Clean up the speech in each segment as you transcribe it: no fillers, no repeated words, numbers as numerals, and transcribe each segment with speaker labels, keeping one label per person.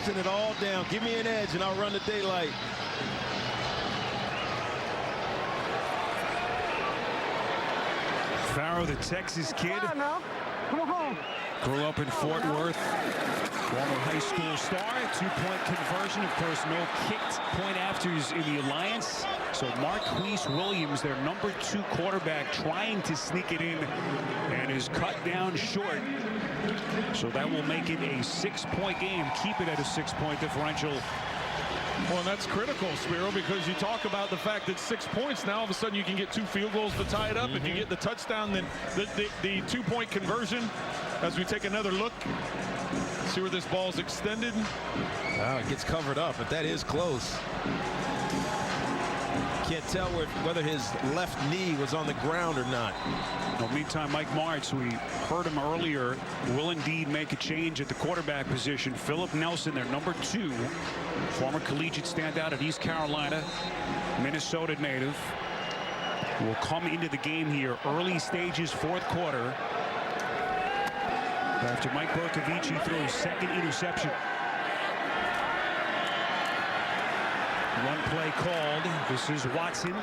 Speaker 1: passing it all down. Give me an edge and I'll run the daylight.
Speaker 2: Farrow, the Texas kid, grew up in Fort Worth, former high school star, two-point conversion. Of course, no kicked point afters in the Alliance. So Marquise Williams, their number 2 quarterback, trying to sneak it in and is cut down short. So that will make it a 6-point game, keep it at a 6-point differential.
Speaker 3: Well, and that's critical, Spiro, because you talk about the fact that 6 points, now all of a sudden you can get 2 field goals to tie it up. If you get the touchdown, then the 2-point conversion. As we take another look, see where this ball's extended.
Speaker 1: Wow, it gets covered up, but that is close. Can't tell whether his left knee was on the ground or not.
Speaker 2: Well, meantime, Mike Martz, we heard him earlier, will indeed make a change at the quarterback position. Philip Nelson, their number 2, former collegiate standout at East Carolina, Minnesota native, will come into the game here early stages, 4th quarter, after Mike Bercovici threw his 2nd interception. One play called. This is Watson.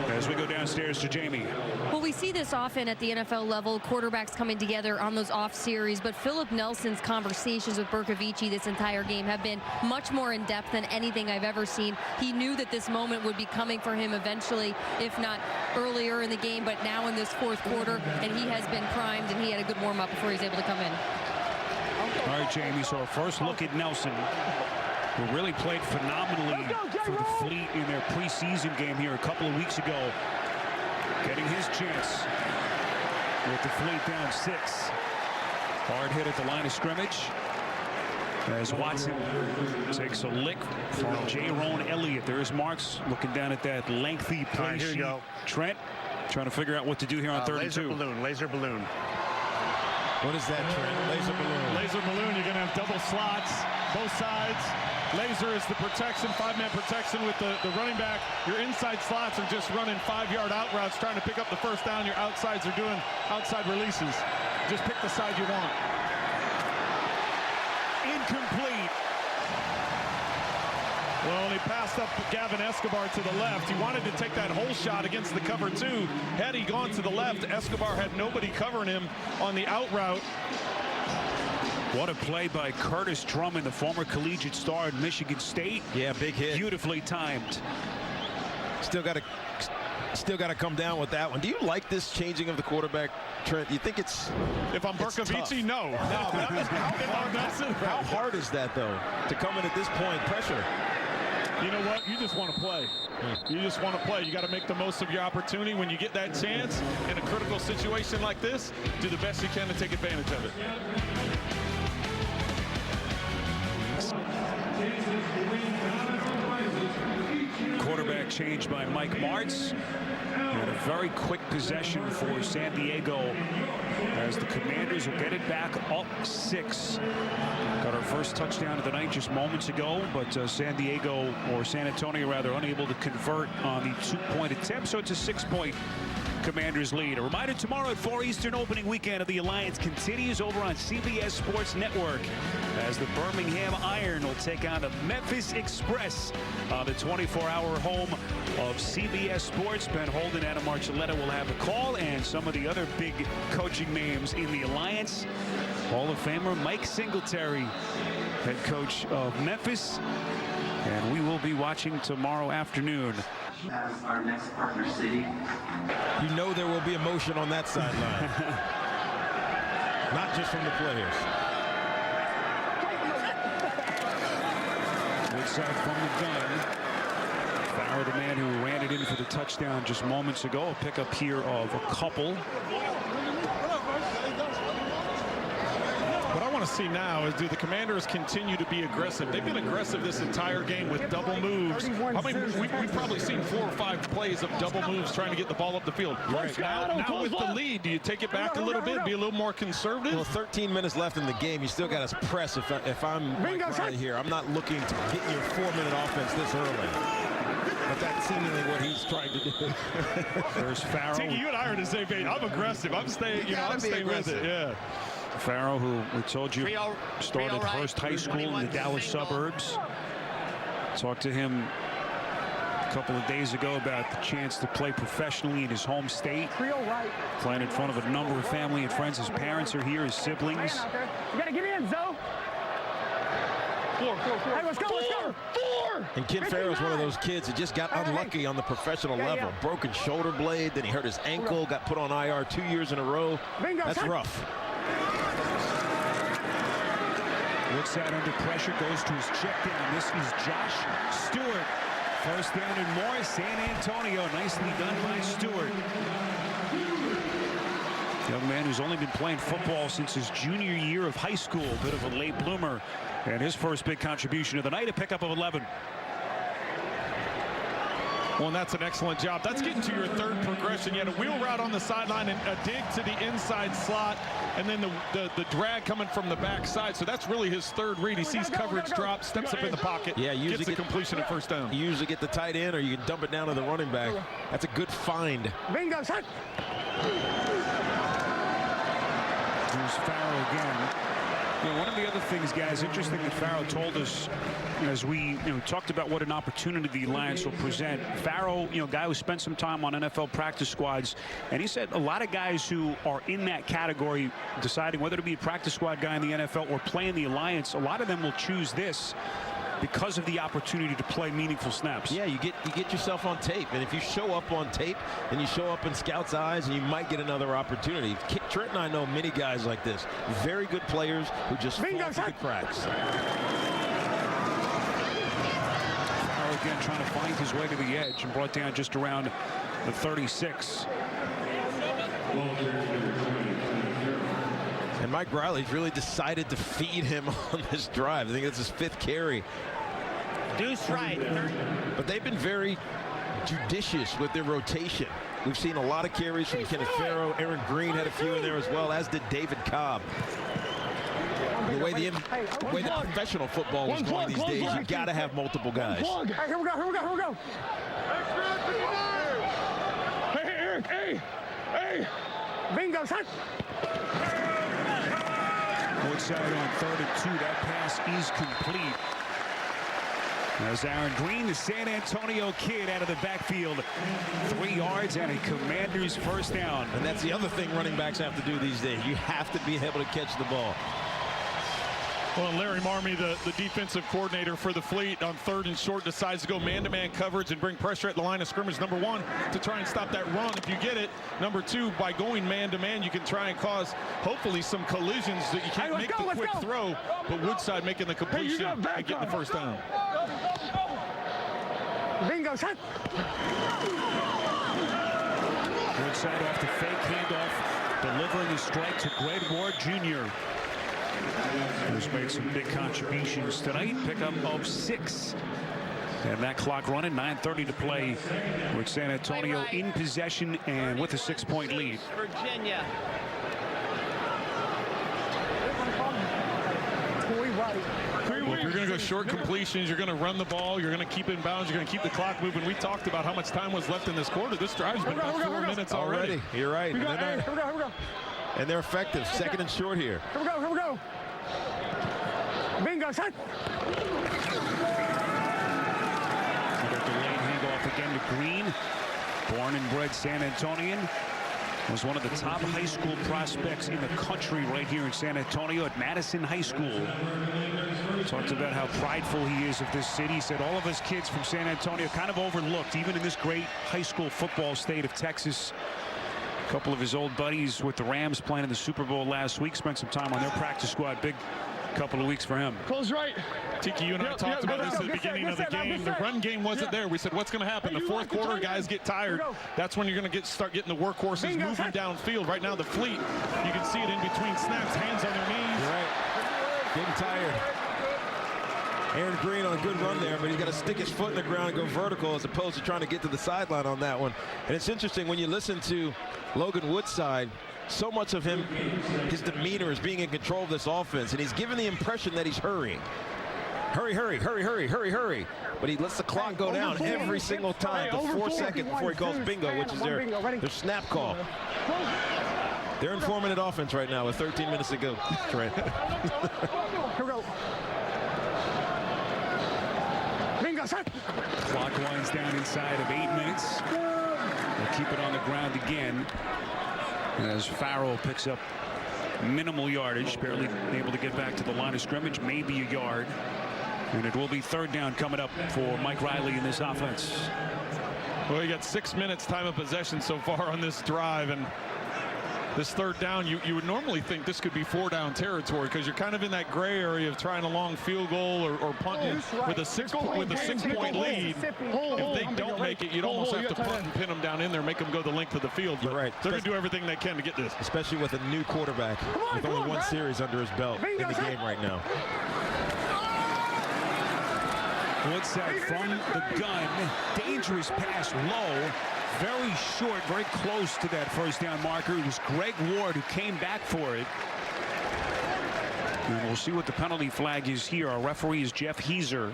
Speaker 2: As we go downstairs to Jamie.
Speaker 4: Well, we see this often at the NFL level, quarterbacks coming together on those off series, but Philip Nelson's conversations with Bercovici this entire game have been much more in depth than anything I've ever seen. He knew that this moment would be coming for him eventually, if not earlier in the game, but now in this 4th quarter, and he has been primed, and he had a good warm-up before he's able to come in.
Speaker 2: All right, Jamie, so our first look at Nelson, who really played phenomenally for the Fleet in their preseason game here a couple of weeks ago. Getting his chance with the Fleet down 6. Hard hit at the line of scrimmage as Watson takes a lick from Jaron Elliott. There's Marks looking down at that lengthy play
Speaker 5: Here
Speaker 2: sheet.
Speaker 5: you go.
Speaker 2: Trent trying to figure out what to do here on 3rd and 2.
Speaker 5: Laser balloon.
Speaker 1: What is that, Trent? Laser balloon.
Speaker 3: Laser balloon, you're going to have double slots, both sides. Laser is the protection, 5-man protection with the running back. Your inside slots are just running 5-yard out routes, trying to pick up the first down. Your outsides are doing outside releases. Just pick the side you want.
Speaker 2: Incomplete.
Speaker 3: Well, he passed up Gavin Escobar to the left. He wanted to take that whole shot against the cover 2. Had he gone to the left, Escobar had nobody covering him on the out route.
Speaker 2: What a play by Curtis Drummond, the former collegiate star at Michigan State.
Speaker 1: Yeah, big hit.
Speaker 2: Beautifully timed.
Speaker 1: Still got to come down with that one. Do you like this changing of the quarterback, Trent? You think it's
Speaker 3: If I'm Bercovici, no.
Speaker 1: How hard is that, though, to come in at this point, pressure?
Speaker 3: You know what? You just want to play. You just want to play. You got to make the most of your opportunity when you get that chance in a critical situation like this. Do the best you can to take advantage of it.
Speaker 2: Quarterback change by Mike Martz. And a very quick possession for San Diego as the Commanders will get it back up 6. Got our first touchdown of the night just moments ago, but San Diego, or San Antonio rather, unable to convert on the 2-point attempt, so it's a 6-point Commanders lead. A reminder, tomorrow at 4 Eastern, opening weekend of the Alliance continues over on CBS Sports Network as the Birmingham Iron will take on the Memphis Express on the 24-hour home of CBS Sports. Ben Holden, Adam Marcelletta will have the call, and some of the other big coaching names in the Alliance. Hall of Famer Mike Singletary, head coach of Memphis, and we will be watching tomorrow afternoon.
Speaker 6: As our next partner city.
Speaker 1: You know there will be emotion on that sideline. Not just from the players.
Speaker 2: Inside from the gun. Farrow, the man who ran it in for the touchdown just moments ago. A pickup here of a couple.
Speaker 3: What I want to see now is, do the Commanders continue to be aggressive? They've been aggressive this entire game with double moves. I mean, we've probably seen 4 or 5 plays of double moves trying to get the ball up the field. Right. Now with the lead, do you take it back a little bit, be a little more conservative?
Speaker 1: Well, 13 minutes left in the game. You still got to press. If I'm Mike Riley here, I'm not looking to get your 4-minute offense this early. But that's seemingly what he's trying to do.
Speaker 2: There's Farrow.
Speaker 3: Tiki, you and I are in the same page. I'm aggressive. I'm staying, I'm staying with it. Yeah.
Speaker 2: Farrell, who we told you started Hearst High School in the Dallas suburbs. Talked to him a couple of days ago about the chance to play professionally in his home state. Playing in front of a number of family and friends. His parents are here, his siblings.
Speaker 5: You gotta get in, Zoe. Hey, let's go, let's go.
Speaker 1: And Ken Farrell's one of those kids that just got unlucky on the professional level. Broken shoulder blade, then he hurt his ankle, got put on IR 2 years in a row. That's rough.
Speaker 2: Woodside under pressure, goes to his check down. This is Josh Stewart. First down and more. San Antonio. Nicely done by Stewart. Young man who's only been playing football since his junior year of high school. A bit of a late bloomer. And his first big contribution of the night, a pickup of 11.
Speaker 3: Well, and that's an excellent job. That's getting to your third progression. You had a wheel route on the sideline and a dig to the inside slot, and then the drag coming from the backside. So that's really his third read. He sees coverage drop, steps up in the pocket, gets the completion at first down.
Speaker 1: You usually get the tight end, or you can dump it down to the running back. That's a good find.
Speaker 5: Bingo, set.
Speaker 2: Here's Farrell again. You know, one of the other things, guys, interesting that Farrell told us as we talked about what an opportunity the Lions will present. Farrell, guy who spent some time on NFL practice squads, and he said a lot of guys who are in that category deciding whether to be a practice squad guy in the NFL or play in the Alliance, a lot of them will choose this because of the opportunity to play meaningful snaps.
Speaker 1: Yeah, you get yourself on tape, and if you show up on tape and you show up in scouts' eyes, and you might get another opportunity. Trent and I know many guys like this, very good players who just fall through the cracks.
Speaker 2: Farrell again trying to find his way to the edge and brought down just around the 36.
Speaker 1: And Mike Riley's really decided to feed him on this drive. I think it's his 5th carry.
Speaker 5: Deuce right.
Speaker 1: But they've been very judicious with their rotation. We've seen a lot of carries from Kenneth Farrow. Aaron Green had a few in there as well, as did David Cobb. The way the professional football is going these days, you got to have multiple guys.
Speaker 5: Hey, here we go, here we go, here we go. Hey, Eric, hey. Bingo, set.
Speaker 2: Woodside on 3rd and 2. That pass is complete. As Aaron Green, the San Antonio kid, out of the backfield. 3 yards and a Commanders first down.
Speaker 1: And that's the other thing running backs have to do these days. You have to be able to catch the ball.
Speaker 3: Well, Larry Marmey, the defensive coordinator for the Fleet, on 3rd and short decides to go man-to-man coverage and bring pressure at the line of scrimmage. Number 1, to try and stop that run if you get it. Number 2, by going man-to-man, you can try and cause, hopefully, some collisions that you can't make the quick throw. But Woodside making the completion and getting the first down.
Speaker 5: Bingo, set.
Speaker 2: Woodside off the fake handoff, delivering a strike to Greg Ward Jr. Who's made some big contributions tonight. Pickup of 6. And that clock running, 9:30 to play, with San Antonio in possession and with a 6-point lead.
Speaker 5: Virginia.
Speaker 3: Well, if you're going to go short completions, you're going to run the ball, you're going to keep it in bounds, you're going to keep the clock moving. We talked about how much time was left in this quarter. This drive's been about 4 minutes already.
Speaker 1: You're right.
Speaker 5: Here we go.
Speaker 1: And they're effective. 2nd and short here.
Speaker 5: Here we go. Bingo, set.
Speaker 2: We got the lane handoff again to Green. Born and bred San Antonian. Was one of the top high school prospects in the country right here in San Antonio at Madison High School. Talked about how prideful he is of this city. He said all of his kids from San Antonio kind of overlooked, even in this great high school football state of Texas. A couple of his old buddies with the Rams playing in the Super Bowl last week spent some time on their practice squad. Big couple of weeks for him.
Speaker 5: Close right.
Speaker 3: Tiki, you and I talked about this at the beginning of the game. The run game wasn't there. We said, what's going to happen? The 4th quarter, guys get tired. That's when you're going to start getting the workhorses moving downfield. Right now, the Fleet, you can see it in between snaps, hands on their knees.
Speaker 1: You're right. Getting tired. Aaron Green on a good run there, but he's got to stick his foot in the ground and go vertical as opposed to trying to get to the sideline on that one. And it's interesting when you listen to Logan Woodside, so much of him, his demeanor is being in control of this offense, and he's given the impression that he's hurrying. Hurry, hurry, hurry, hurry, hurry, hurry. But he lets the clock go down every single time for 4 seconds before he calls bingo, which is their snap call. They're in 4-minute offense right now with 13 minutes to go. Trent.
Speaker 5: Here we go. Bingo, set.
Speaker 2: Clock winds down inside of 8 minutes. They'll keep it on the ground again as Farrell picks up minimal yardage, barely able to get back to the line of scrimmage, maybe a yard. And it will be third down coming up for Mike Riley in this offense.
Speaker 3: Well, you got 6 minutes time of possession so far on this drive, and this third down, you would normally think this could be 4-down territory because you're kind of in that gray area of trying a long field goal or punting with a six-point lead. If they don't make it, you'd almost have to punt and pin them down in there, make them go the length of the field. But
Speaker 1: right.
Speaker 3: They're going to do everything they can to get this.
Speaker 1: Especially with a new quarterback with only one series under his belt in the game right now.
Speaker 2: Woodside from the gun. Dangerous pass low. Very short, very close to that first down marker. It was Greg Ward who came back for it. And we'll see what the penalty flag is here. Our referee is Jeff Heiser.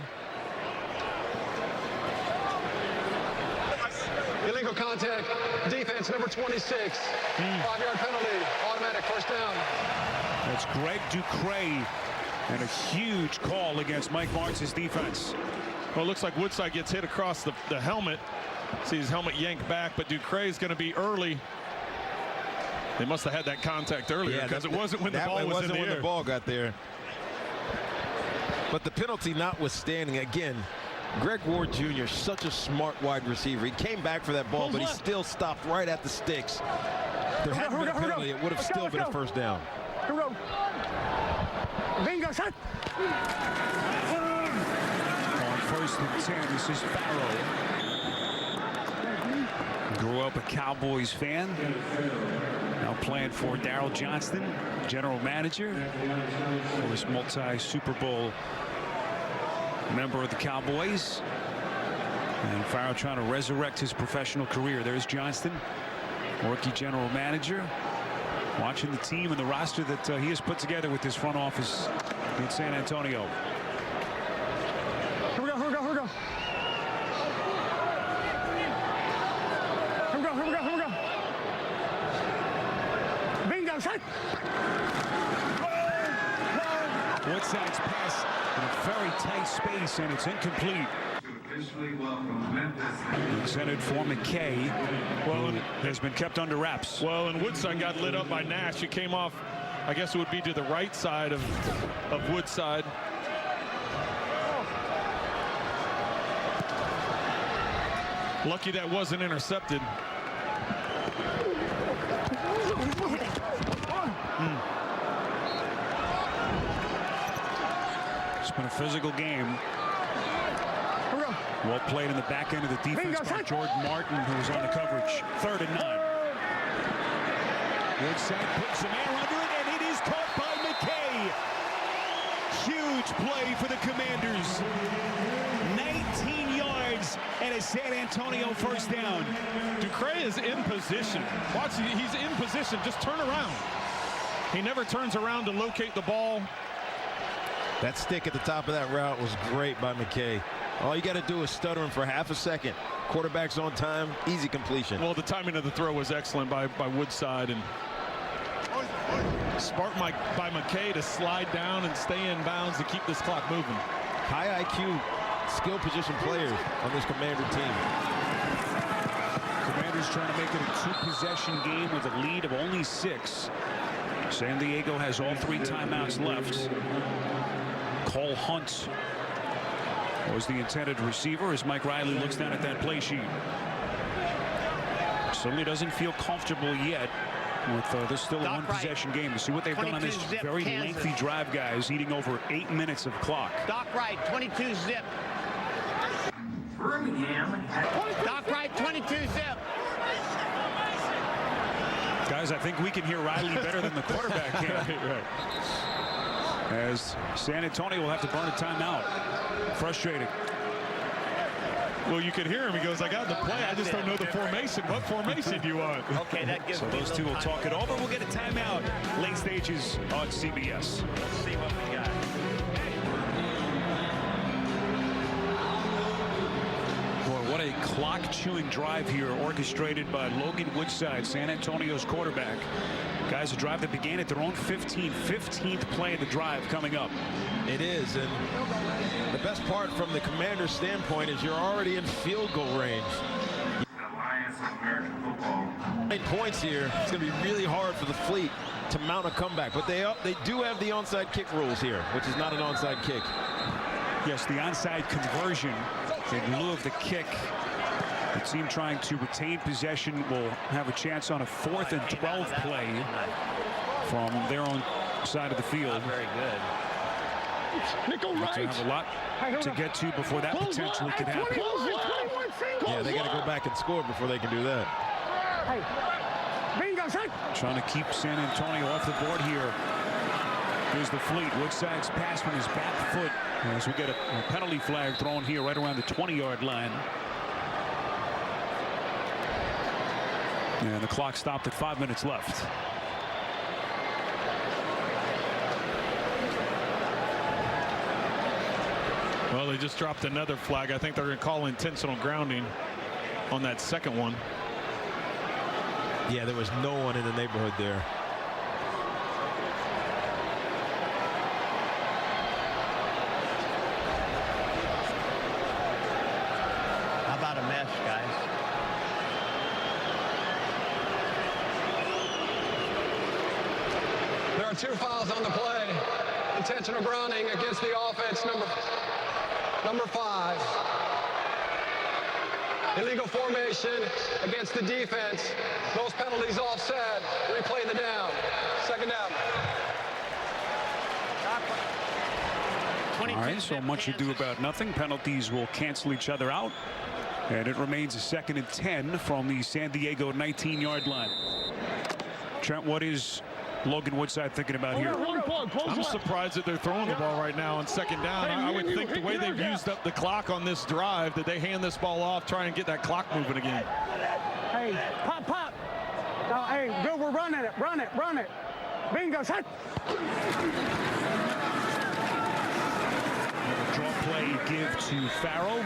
Speaker 7: Illegal contact. Defense number 26. 5-yard penalty. Automatic first down.
Speaker 2: That's Greg Ducray. And a huge call against Mike Martz's defense.
Speaker 3: Well, it looks like Woodside gets hit across the helmet. See his helmet yanked back, but Ducray is going to be early. They must have had that contact earlier because it wasn't when the ball was in the air.
Speaker 1: When the ball got there. But the penalty notwithstanding, again, Greg Ward Jr., such a smart wide receiver. He came back for that ball, but he still stopped right at the sticks. There hadn't been a penalty, it would have still been a first down.
Speaker 5: Here we go. Bingo, set.
Speaker 2: On first and 10, this is Farrell. Grew up a Cowboys fan. Now playing for Daryl Johnston, general manager. Of course, multi-Super Bowl member of the Cowboys. And Farrell trying to resurrect his professional career. There's Johnston, rookie general manager, watching the team and the roster that he has put together with his front office in San Antonio.
Speaker 5: Here we go, here we go, here we go. Here we go, here we go, here we go. Bingo, set.
Speaker 2: Woodside's pass in a very tight space, and it's incomplete.
Speaker 6: Officially welcome Memphis.
Speaker 2: Intended for McKay, who has been kept under wraps.
Speaker 3: Well, and Woodside got lit up by Nash. He came off, I guess it would be to the right side of Woodside. Lucky that wasn't intercepted.
Speaker 2: It's been a physical game. Well played in the back end of the defense by Jordan Martin, who was on the coverage. 3rd and 9. Woodside puts some air under it, and it is caught by McKay. Huge play for the Commanders. 19 yards and a San Antonio first down.
Speaker 3: Ducray is in position. Watch, he's in position. Just turn around. He never turns around to locate the ball.
Speaker 1: That stick at the top of that route was great by McKay. All you got to do is stutter him for half a second. Quarterback's on time, easy completion.
Speaker 3: Well, the timing of the throw was excellent by Woodside, and smart by McKay to slide down and stay in bounds to keep this clock moving.
Speaker 1: High IQ, skill position players on this Commander team.
Speaker 2: Commanders trying to make it a 2-possession game with a lead of only 6. San Diego has all 3 timeouts left. Cole Hunt was the intended receiver as Mike Riley looks down at that play sheet. Certainly doesn't feel comfortable yet with this still a 1-possession game. To see what they've done on this very lengthy drive, guys, eating over 8 minutes of clock.
Speaker 8: Doc Wright, 22 zip.
Speaker 6: Birmingham.
Speaker 8: Doc Wright, 22 zip.
Speaker 2: Guys, I think we can hear Riley better than the quarterback can.
Speaker 3: Right.
Speaker 2: As San Antonio will have to burn a timeout. Frustrating.
Speaker 3: Well, you could hear him. He goes, I got the play. I just don't know the formation. What formation do you want?
Speaker 8: Okay, that gives
Speaker 2: So those two will talk it over. We'll get a timeout. Late stages on CBS.
Speaker 8: Let's see what we got.
Speaker 2: Boy, what a clock-chewing drive here, orchestrated by Logan Woodside, San Antonio's quarterback. Guys, a drive that began at their own 15th play of the drive coming up.
Speaker 1: It is, and the best part from the Commander's standpoint is you're already in field goal range.
Speaker 6: Alliance of American Football.
Speaker 1: 9 points here. It's going to be really hard for the Fleet to mount a comeback, but they do have the onside kick rules here, which is not an onside kick.
Speaker 2: Yes, the onside conversion in lieu of the kick. The team trying to retain possession will have a chance on a 4th and 12 play from their own side of the field.
Speaker 8: Very good.
Speaker 5: Nickel right.
Speaker 2: They have a lot to get to before that potentially could happen.
Speaker 1: Yeah, they got to go back and score before they can do that.
Speaker 5: Bingo set.
Speaker 2: Trying to keep San Antonio off the board here. Here's the Fleet. Woodside's pass from his back foot as we get a penalty flag thrown here right around the 20-yard line. And the clock stopped at 5 minutes left.
Speaker 3: Well, they just dropped another flag. I think they're going to call intentional grounding on that second one.
Speaker 1: Yeah, there was no one in the neighborhood there.
Speaker 8: How about a mesh, guys?
Speaker 7: There are 2 fouls on the play. Intentional grounding against the offense, number 5. Illegal formation against the defense. Those penalties offset. Replay the down. Second down.
Speaker 2: All right, so much ado about nothing. Penalties will cancel each other out. And it remains a 2nd and 10 from the San Diego 19-yard line. Trent, what is Logan Woodside thinking about here?
Speaker 3: I'm surprised that they're throwing the ball right now on second down. I would think the way they've used up the clock on this drive that they hand this ball off, try and get that clock moving again.
Speaker 5: Hey, pop. Oh, hey, good, we're running it. Run it. Bingo set.
Speaker 2: Draw play give to Farrell.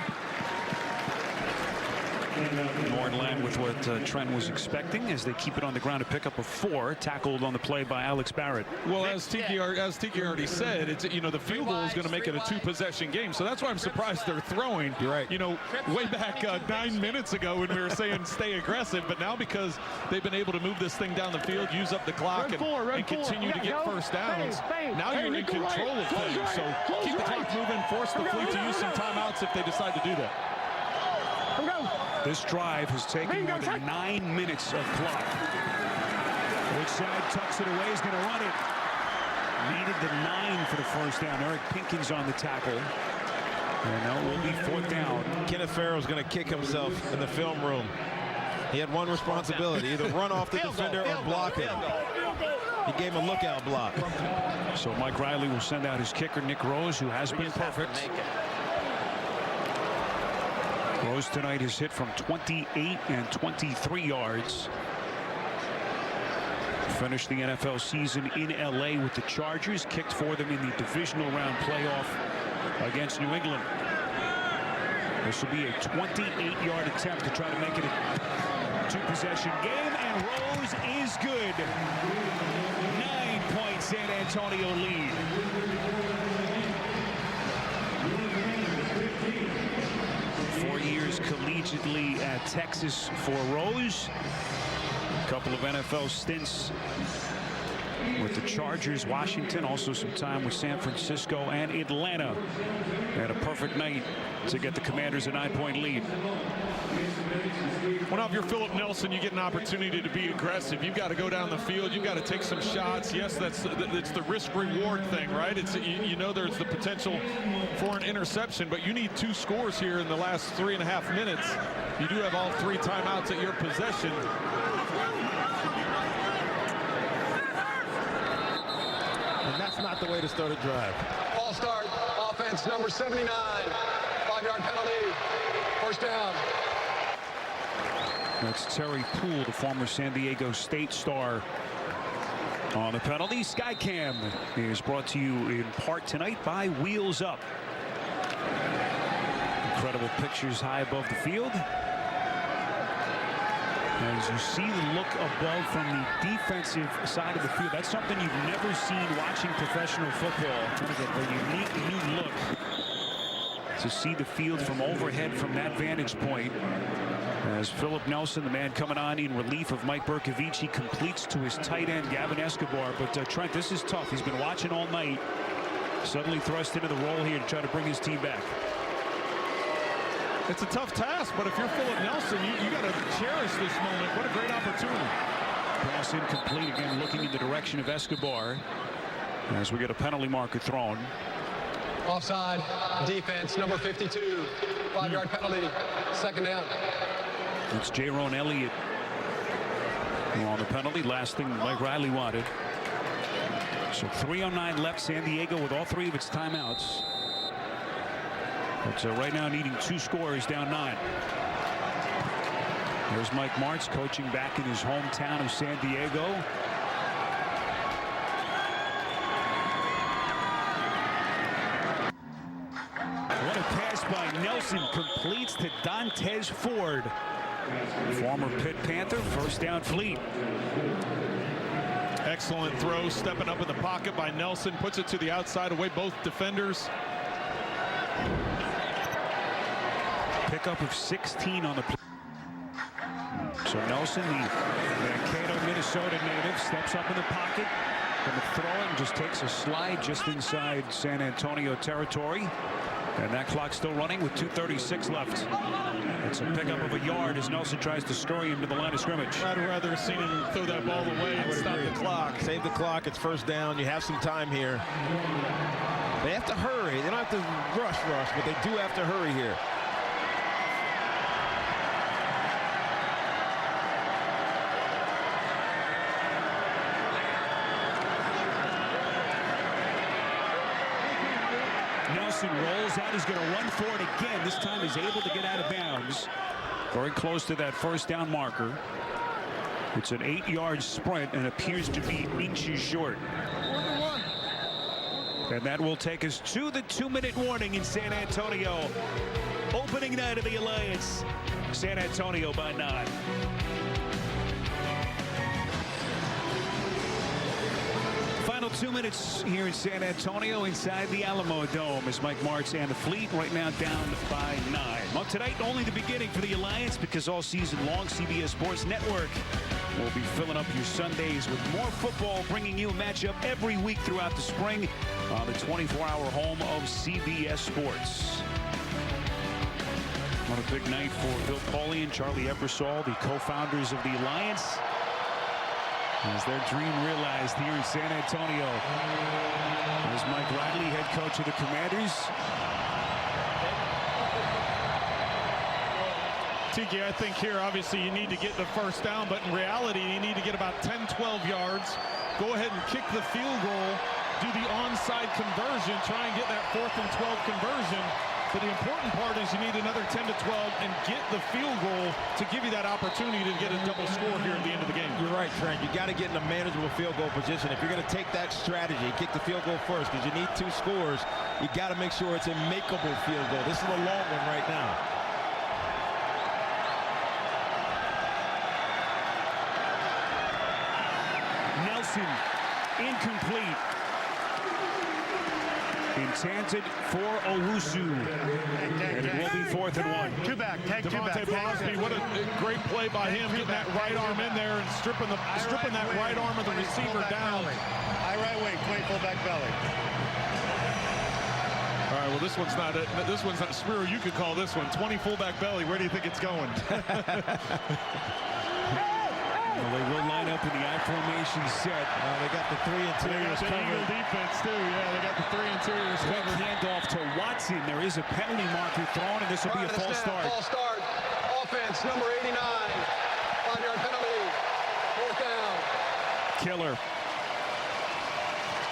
Speaker 2: More in line with what Trent was expecting as they keep it on the ground. To pick up a 4, tackled on the play by Alex Barrett.
Speaker 3: Well, as Tiki already said, it's, you know, the field goal is going to make it a 2-possession game. So that's why I'm surprised they're throwing.
Speaker 1: You're right.
Speaker 3: You know, way back 9 minutes ago when we were saying stay aggressive, but now because they've been able to move this thing down the field, use up the clock, and continue to get first downs, now you're in control of things. So keep the clock moving, force the Fleet to use some timeouts if they decide to do that.
Speaker 2: This drive has taken more than 9 minutes of clock. Woodside tucks it away, is going to run it. Needed the 9 for the first down. Eric Pinkins on the tackle. And now it will be 4th down.
Speaker 1: Kenneth Farrell's going to kick himself in the film room. He had one responsibility, either run off the defender or block him. He gave him a lookout block.
Speaker 2: So Mike Riley will send out his kicker, Nick Rose, who has been perfect. Rose tonight has hit from 28 and 23 yards. Finished the NFL season in LA with the Chargers. Kicked for them in the divisional round playoff against New England. This will be a 28-yard attempt to try to make it a 2-possession game, and Rose is good. 9-point San Antonio lead. 4 years collegiately at Texas for Rose. A couple of NFL stints with the Chargers, Washington, also some time with San Francisco and Atlanta. Had a perfect night to get the Commanders a 9-point lead.
Speaker 3: Well, now if you're Philip Nelson, you get an opportunity to be aggressive. You've got to go down the field. You've got to take some shots. Yes, it's the risk-reward thing, right? It's you know there's the potential for an interception, but you need 2 scores here in the last 3.5 minutes. You do have all 3 timeouts at your possession.
Speaker 1: And that's not the way to start a drive.
Speaker 7: Ball start. Offense number 79. 5-yard penalty. First down.
Speaker 2: That's Terry Poole, the former San Diego State star, on the penalty. Skycam is brought to you in part tonight by Wheels Up. Incredible pictures high above the field. As you see the look above from the defensive side of the field, that's something you've never seen watching professional football. Trying to get a unique new look to see the field from overhead from that vantage point. As Philip Nelson, the man coming on in relief of Mike Bercovici, completes to his tight end, Gavin Escobar. But Trent, this is tough. He's been watching all night. Suddenly thrust into the role here to try to bring his team back.
Speaker 3: It's a tough task, but if you're Philip Nelson, you got to cherish this moment. What a great opportunity.
Speaker 2: Pass incomplete again, looking in the direction of Escobar as we get a penalty marker thrown.
Speaker 7: Offside, defense, number 52. 5-yard penalty, second down.
Speaker 2: It's Jaron Elliott on the penalty. Last thing Mike Riley wanted. So 3:09 left. San Diego with all 3 of its timeouts. But right now needing 2 scores, down 9. There's Mike Martz coaching back in his hometown of San Diego. What a pass by Nelson, completes to Dontez Ford. Former Pitt Panther, first down Fleet.
Speaker 3: Excellent throw, stepping up in the pocket by Nelson, puts it to the outside away both defenders.
Speaker 2: Pickup of 16 on the play. So Nelson, the Mankato, Minnesota native, steps up in the pocket from the throw and just takes a slide just inside San Antonio territory. And that clock still running with 2:36 left. It's a pickup of a yard as Nelson tries to scurry him to the line of scrimmage.
Speaker 3: I'd rather have seen him throw that ball away and stop the clock.
Speaker 1: Save the clock. It's first down. You have some time here. They have to hurry. They don't have to rush, but they do have to hurry here.
Speaker 2: Nelson rolls out. He's going to run for it again. This time he's able to get out of bounds. Very close to that first down marker. It's an 8-yard sprint and appears to be inches short. And that will take us to the 2-minute warning in San Antonio. Opening night of the Alliance. San Antonio by 9. Final 2 minutes here in San Antonio inside the Alamo Dome as Mike Martz and the Fleet right now down by 9. Well, tonight only the beginning for the Alliance, because all season long CBS Sports Network will be filling up your Sundays with more football, bringing you a matchup every week throughout the spring on the 24-hour home of CBS Sports. What a big night for Bill Pauly and Charlie Ebersol, the co-founders of the Alliance, as their dream realized here in San Antonio. There's Mike Riley, head coach of the Commanders.
Speaker 3: Tiki, I think here obviously you need to get the first down, but in reality you need to get about 10-12 yards. Go ahead and kick the field goal, do the onside conversion, try and get that 4th and 12 conversion. But the important part is you need another 10 to 12 and get the field goal to give you that opportunity to get a double score here at the end of the game.
Speaker 1: You're right, Trent. You got to get in a manageable field goal position. If you're going to take that strategy, kick the field goal first, because you need 2 scores. You got to make sure it's a makeable field goal. This is a long one right now.
Speaker 2: Nelson, incomplete. Intended for Owusu. And it will be 4th and 1.
Speaker 8: Two back, tag 2 back.
Speaker 3: Devontae Bosby, what a great play by him, getting that right arm in there and stripping that right arm of the receiver down.
Speaker 8: High right wing, 20 fullback belly.
Speaker 3: All right, well, this one's not Spiro, you could call this one 20 fullback belly. Where do you think it's going?
Speaker 2: Well, they will line up in the I formation set.
Speaker 1: They got the 3 interiors
Speaker 3: covered. Eagle defense too. Yeah, they got the 3 interiors covered.
Speaker 2: Handoff to Watson. There is a penalty marker thrown, and this will be a false start.
Speaker 7: False start. Offense, number 89. 5-yard penalty. 4th down.
Speaker 2: Killer.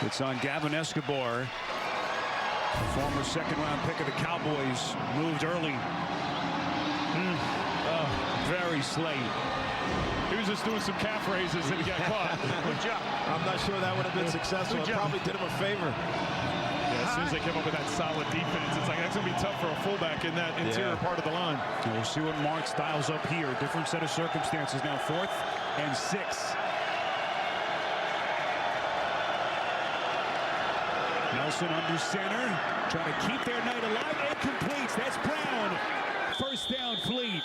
Speaker 2: It's on Gavin Escobar. The former second-round pick of the Cowboys moved early. Very slight.
Speaker 3: He was just doing some calf raises and he got caught.
Speaker 8: Good job.
Speaker 1: I'm not sure that would have been successful. It probably did him a favor.
Speaker 3: Yeah, as soon as they came up with that solid defense, it's like that's going to be tough for a fullback in that interior part of the line.
Speaker 2: And we'll see what Martz dials up here. Different set of circumstances now. 4th and 6. Nelson under center, trying to keep their night alive, and completes. That's Brown. First down, Fleet.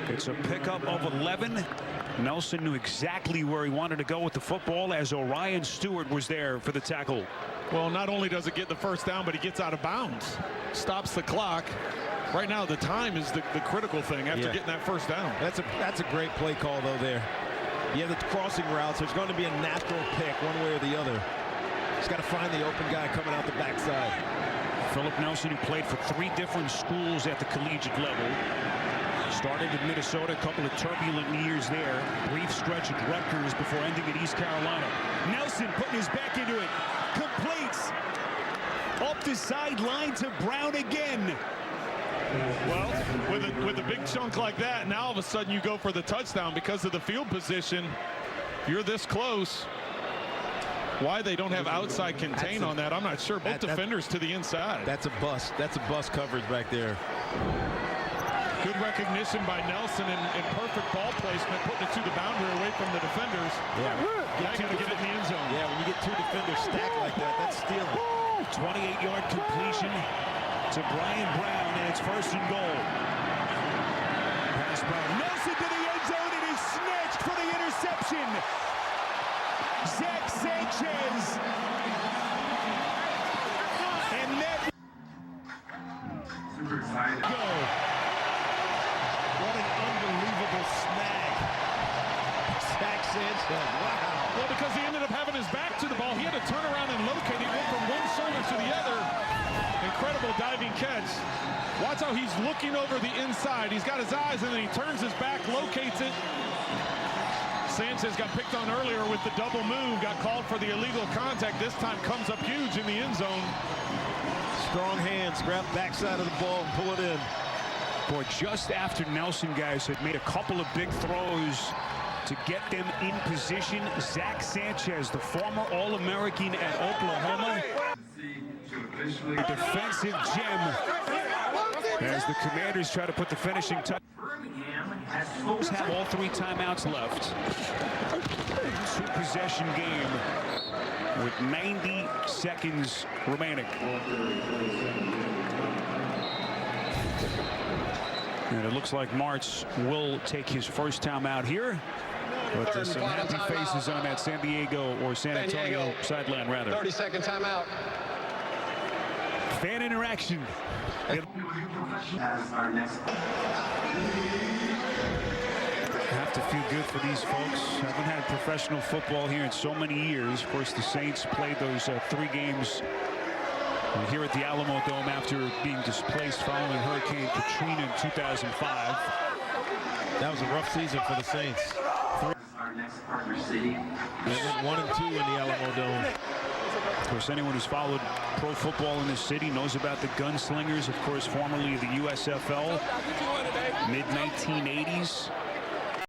Speaker 2: It's a pickup of 11. Nelson knew exactly where he wanted to go with the football as Orion Stewart was there for the tackle.
Speaker 3: Well, not only does it get the first down, but he gets out of bounds. Stops the clock. Right now, the time is the critical thing after getting that first down.
Speaker 1: That's a great play call, though, there. You have the crossing routes. There's going to be a natural pick one way or the other. He's got to find the open guy coming out the backside.
Speaker 2: Philip Nelson, who played for 3 different schools at the collegiate level. Started in Minnesota, a couple of turbulent years there. Brief stretch at Rutgers before ending at East Carolina. Nelson putting his back into it. Completes. Up the sideline to Brown again.
Speaker 3: Well, with a big chunk like that, now all of a sudden you go for the touchdown because of the field position. You're this close. Why they don't have outside contain on that, I'm not sure. Both defenders to the inside.
Speaker 1: That's a bust. That's a bust coverage back there.
Speaker 3: Good recognition by Nelson and perfect ball placement, putting it to the boundary away from the defenders.
Speaker 1: Yeah.
Speaker 3: Now you got to get it in the end zone.
Speaker 1: Yeah, when you get 2 defenders stacked like that, that's stealing.
Speaker 2: 28-yard completion to Brian Brown, and it's 1st and goal. Pass by Nelson to the end zone, and is snatched for the interception. Zach Sanchez. And that
Speaker 6: Super excited.
Speaker 2: go.
Speaker 1: What an unbelievable snag. Zach Sanchez. Wow.
Speaker 3: Well, because he ended up having his back to the ball, he had to turn around and locate. He went from one shoulder to the other. Incredible diving catch. Watch how he's looking over the inside. He's got his eyes, and then he turns his back, locates it. Sanchez got picked on earlier with the double move, got called for the illegal contact. This time comes up huge in the end zone.
Speaker 1: Strong hands, grab backside of the ball and pull it in.
Speaker 2: Boy, just after Nelson, guys, had made a couple of big throws to get them in position, Zach Sanchez, the former All-American at Oklahoma, a defensive gem as the Commanders try to put the finishing touch. Have all 3 timeouts left. 2-possession game with 90 seconds remaining. And it looks like Martz will take his first time out here. But there's some happy faces on that San Diego or San Antonio sideline, rather.
Speaker 7: 30-second timeout.
Speaker 2: Fan interaction.
Speaker 6: As our next.
Speaker 2: Have to feel good for these folks. Haven't had professional football here in so many years. Of course, the Saints played those 3 games here at the Alamo Dome after being displaced following Hurricane Katrina in 2005.
Speaker 1: That was a rough season for the Saints.
Speaker 6: Our next partner city.
Speaker 1: They went 1 and 2 in the Alamo Dome.
Speaker 2: Of course, anyone who's followed pro football in this city knows about the Gunslingers, of course, formerly the USFL, mid-1980s.